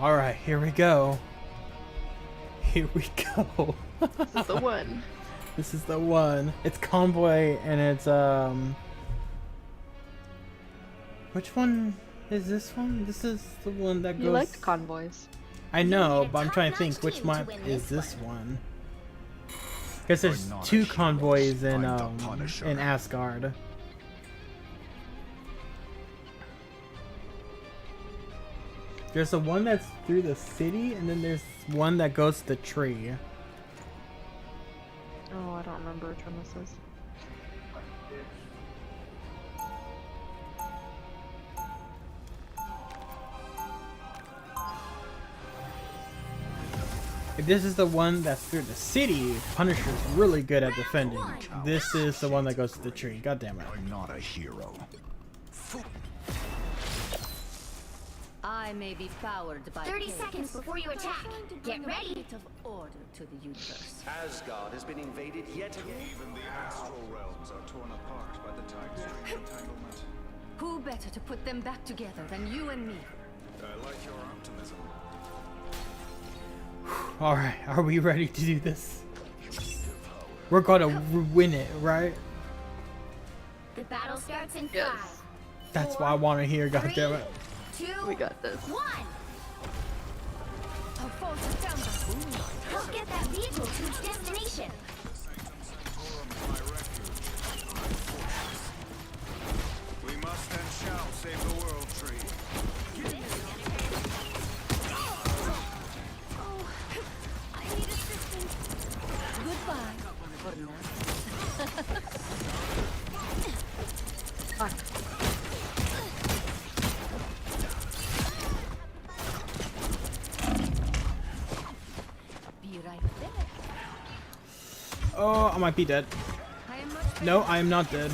Alright, here we go. Here we go. This is the one. This is the one. It's Convoy and it's which one is this one? This is the one that goes. You liked convoys. I know, but I'm trying to think which map is this one. Because there's two convoys in Asgard. There's the one that's through the city, and then there's one that goes to the tree. Oh, I don't remember which one this is. If this is the one that's through the city, Punisher's really good at defending. This is the one that goes to the tree. God damn it. I'm not a hero. I may be powered by 30 chaos, seconds before you attack. Get ready. bit of order to the universe. Asgard has been invaded yet again. Even the astral realms are torn apart by the tide stream entanglement. Who better to put them back together than you and me? I like your optimism. Alright, are we ready to do this? We're gonna win it, right? The battle starts in Yes. 5. That's what I want to hear, God damn it. 2, We got this. 1. Our foes are down by Help get that vehicle to its destination. We must and shall save the world, Tree. I need assistance. Goodbye. For now. Fuck. Be right there. Oh, I might be dead. I am much No, I am not dead.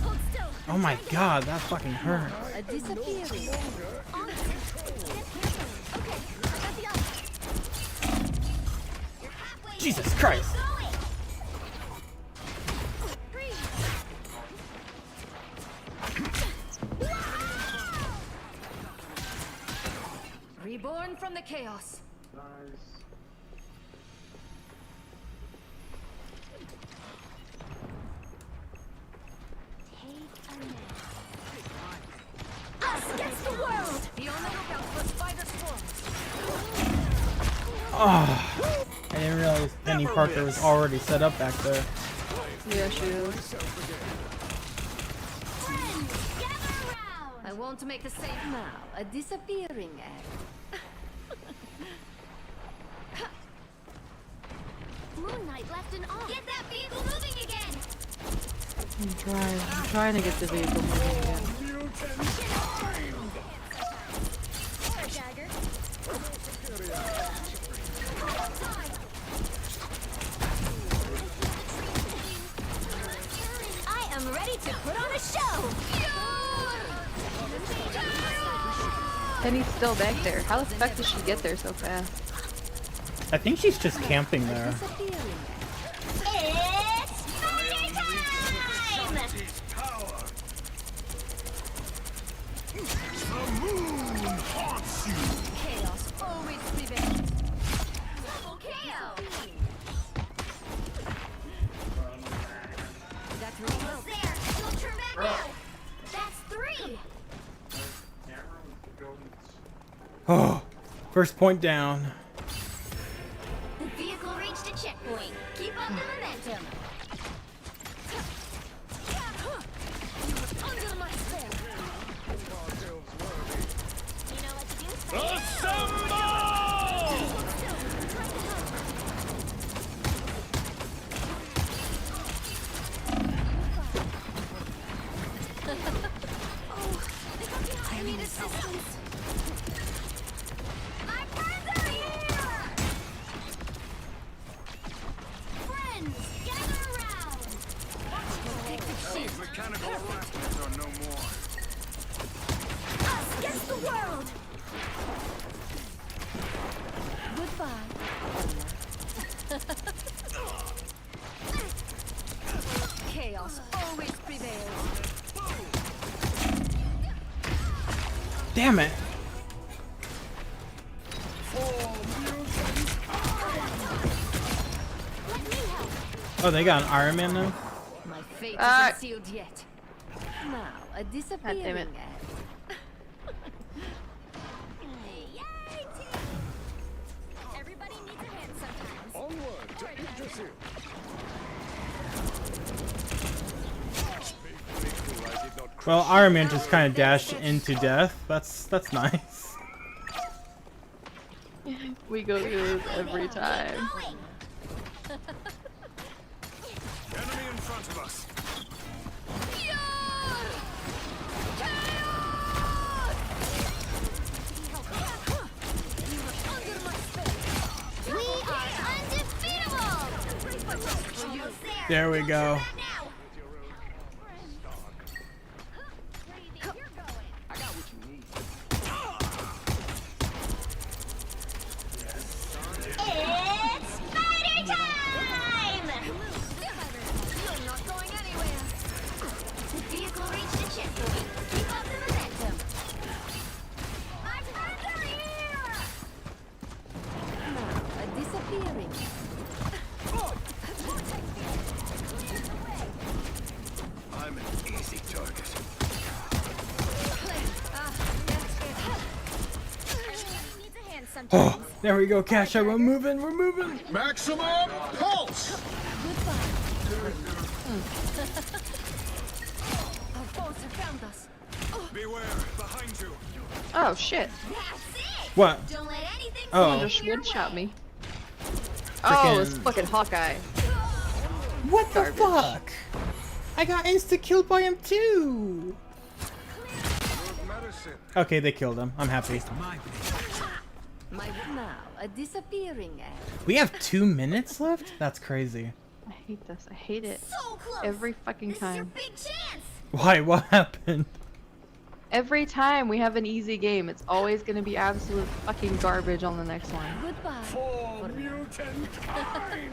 Hold still. Oh my god, that fucking hurt. a disappearing. Okay, I got the other. You're halfway Jesus there. Christ. Keep going. Freeze. Reborn from the chaos. Take a nap. Us against the world. Be on the lookout for spider swarms. Oh, I didn't realize Penny Parker was already set up back there. Yeah, she is. Friends, gather around. I want to make the same now. A disappearing act. Moon Knight left an arm. Get that vehicle moving again. I'm trying to get the vehicle moving again. Or dagger. I am ready to put on a show. Penny's still back there. How the fuck did she get there so fast? I think she's just camping there. Disappearing act. It's Thunder time! Power. The moon haunts you. Chaos always prevails. Double KO. That really Almost helps. there. You'll turn back now. That's 3. Oh, first point down. The vehicle reached a checkpoint. Keep up the momentum. Under my spell. You know what to do? Assemble! I need assistance. My friends are here! Friends, gather around! Those mechanical arachnids are no more. Us against the world! Goodbye. Chaos always prevails. Damn it! Oh, they got an Iron Man now? My fate Ah. isn't sealed yet. Now, a disappearing it. act. Yay, team! Everybody needs a hand sometimes. Onward to Yggdrasil. Well, Iron Man just kind of dashed into death. That's nice. We go through this every time. Going. Enemy in front of us. We are undefeatable! Almost there. There we go. Right now. I got what you need. It's spider time! You're not going anywhere. The vehicle reached a checkpoint. Keep up the momentum. Our friends are here! Now, a disappearing act. I'm an easy target. Everybody needs a hand sometimes. Oh, there we go, Kasha. We're moving. We're moving. Maximum pulse! Our foes have found us. Beware, behind you. Oh shit! That's it! What? Don't let anything Oh. Just one shot me. Oh, it's Frickin- fucking Hawkeye. What the Garbage. fuck? I got insta-killed by him too. Good medicine. Okay, they killed him. I'm happy. Now, a disappearing act. We have 2 minutes left? That's crazy. I hate this. I hate it. so close! Every fucking This is your time. big chance! Why? What happened? Every time we have an easy game, it's always gonna be absolute fucking garbage on the next one. Goodbye. For mutant kind.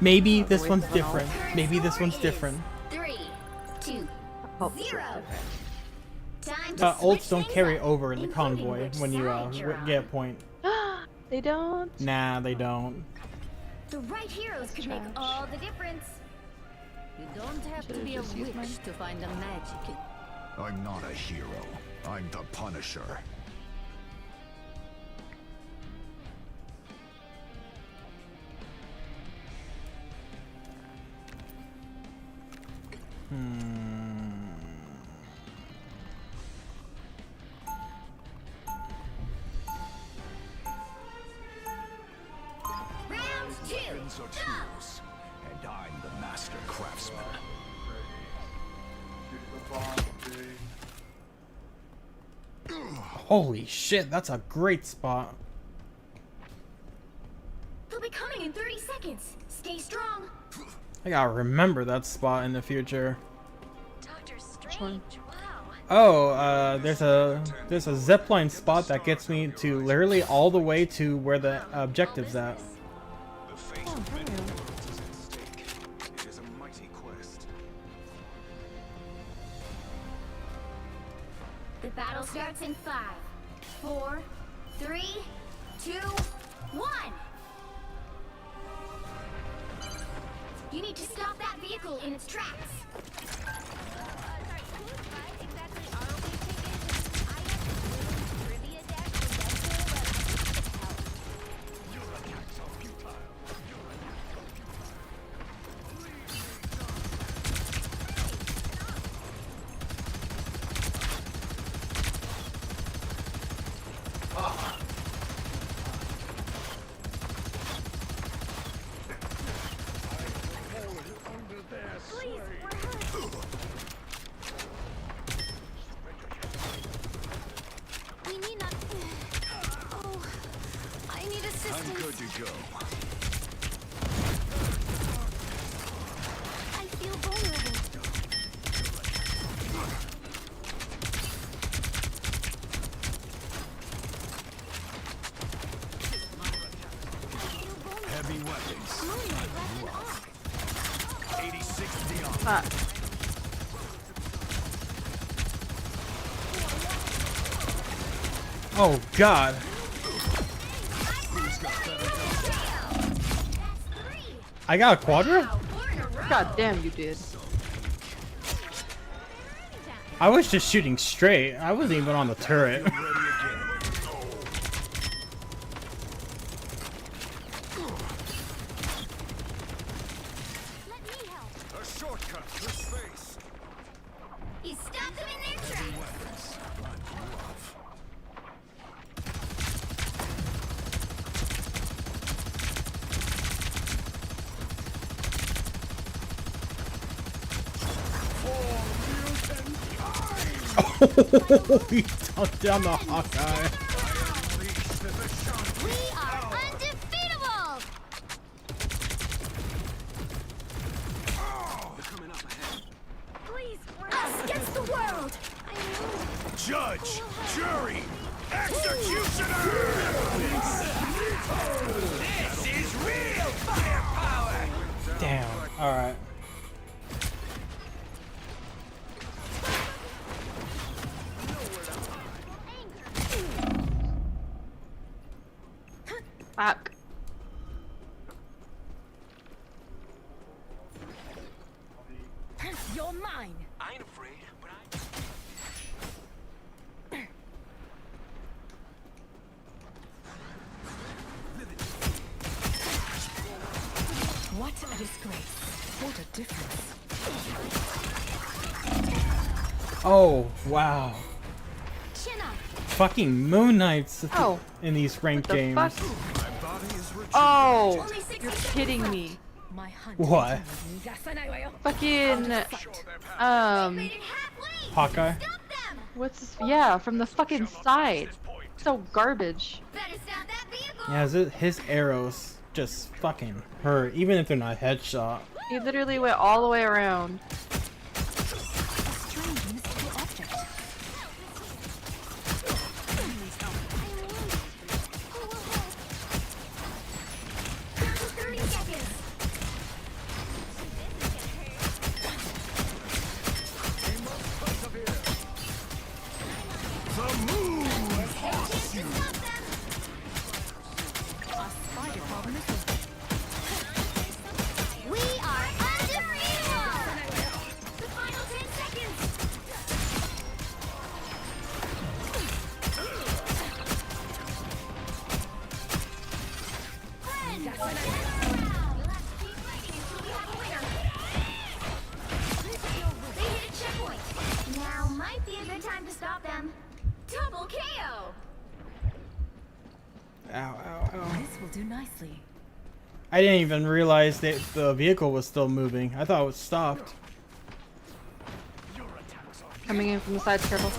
Maybe this Wait, one's hold on. different. Maybe this one's different. 3, 2, Hope this is 0. different. Time to Ults switch don't things carry up, over in the including convoy which when you side you're get a on. point. They don't. Nah, they don't. The right heroes could make trash. all the difference. You don't have to Should've be a just used witch mine. to find the magic in. I'm not a hero. I'm the Punisher. Round 2. Weapons are Go! tools, and I'm the master craftsman. Holy shit, that's a great spot. He'll be coming in 30 seconds. Stay strong. I gotta remember that spot in the future. Doctor one? Strange. Wow. Oh, there's a zipline spot that gets me to literally all the way to where the objective's at. The fate of many worlds is at stake. It is a mighty quest. The battle starts in 5, 4, 3, 2, 1. You need to stop that vehicle in its tracks. We need not. Oh, I need assistance. I'm good to go. I feel vulnerable. Heavy weapons. Moonlight weapon off. 86 beyond. Fuck. Oh god. I got a quadra? God damn, you did. I was just shooting straight. I wasn't even on the turret. A shortcut to space. He stopped them in their tracks. Oh, he took down the Hawkeye. We are undefeatable. Please, us against the world. Judge, jury, executioner! This is real firepower! Damn. Alright. Fuck. You're mine. I ain't afraid, but What a disgrace. What a difference. Oh, wow. Chin up. Fucking Moon Knights Oh. in these ranked The games. fuck? My body is rejuvenated. Oh, Only 60 you're seconds kidding left. me. My hunt. What? Fucking Made it halfway. Hawkeye? Stop them. what's this? Yeah, from the fucking side. So garbage. Better stop that vehicle. Yeah, his arrows just fucking hurt, even if they're not headshot. He literally went all the way around. Strange mystical object. Down to 30 seconds. The moon haunts you. Stop them. Spider bomb missile. We are undefeatable. The final 10 seconds. Friends, gather around. You'll have to keep fighting until we have a winner. They hit a checkpoint. Now might be a good time to stop them. Double KO. Ow, ow, ow. This will do nicely. I didn't even realize that the vehicle was still moving. I thought it was stopped. Coming in from the side, careful.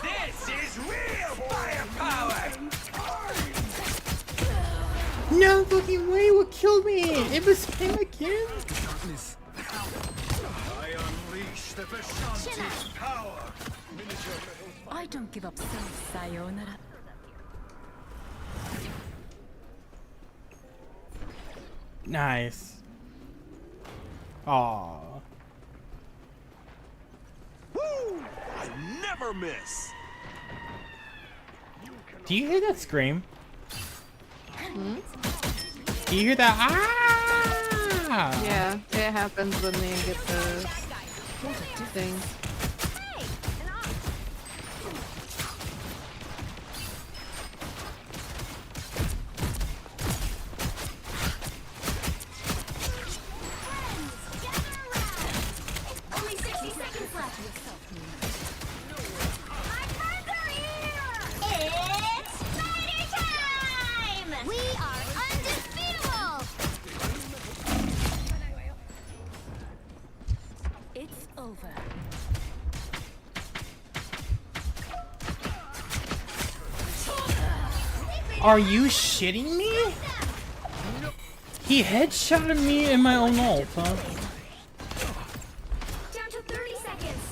This is real firepower! No fucking way! What killed me? It was him again. I unleash the Vishanti's power! I don't give up so sayonara. Nice. Aww. Woo! I never miss! Do you hear that scream? Do you hear that? Ah! Yeah, it happens when they get the thing. Only 60 seconds left. My friends are here! It's fighter time! We are undefeatable! It's over. Are you shitting me? He headshotted me in my own ult, huh? Down to 30 seconds.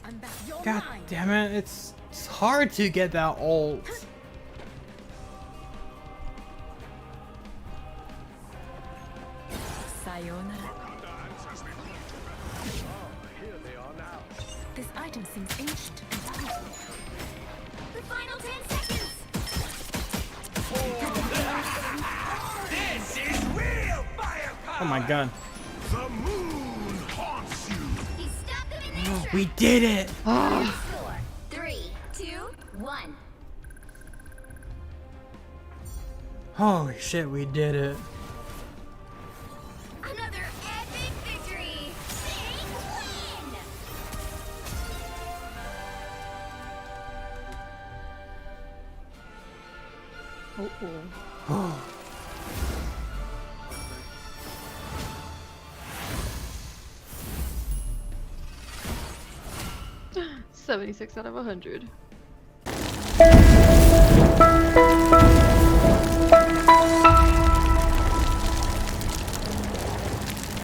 I'm back. You're God mine. damn it, it's hard to get that ult. Sayonara. This item seems ancient and powerful. The final 10 seconds. This is real firepower! Oh my god. The moon haunts you! He stopped them in their tracks. We did it! Score. 3, 2, 1. Holy shit, we did it. Another epic victory. Big win. Oh. 76 out of 100.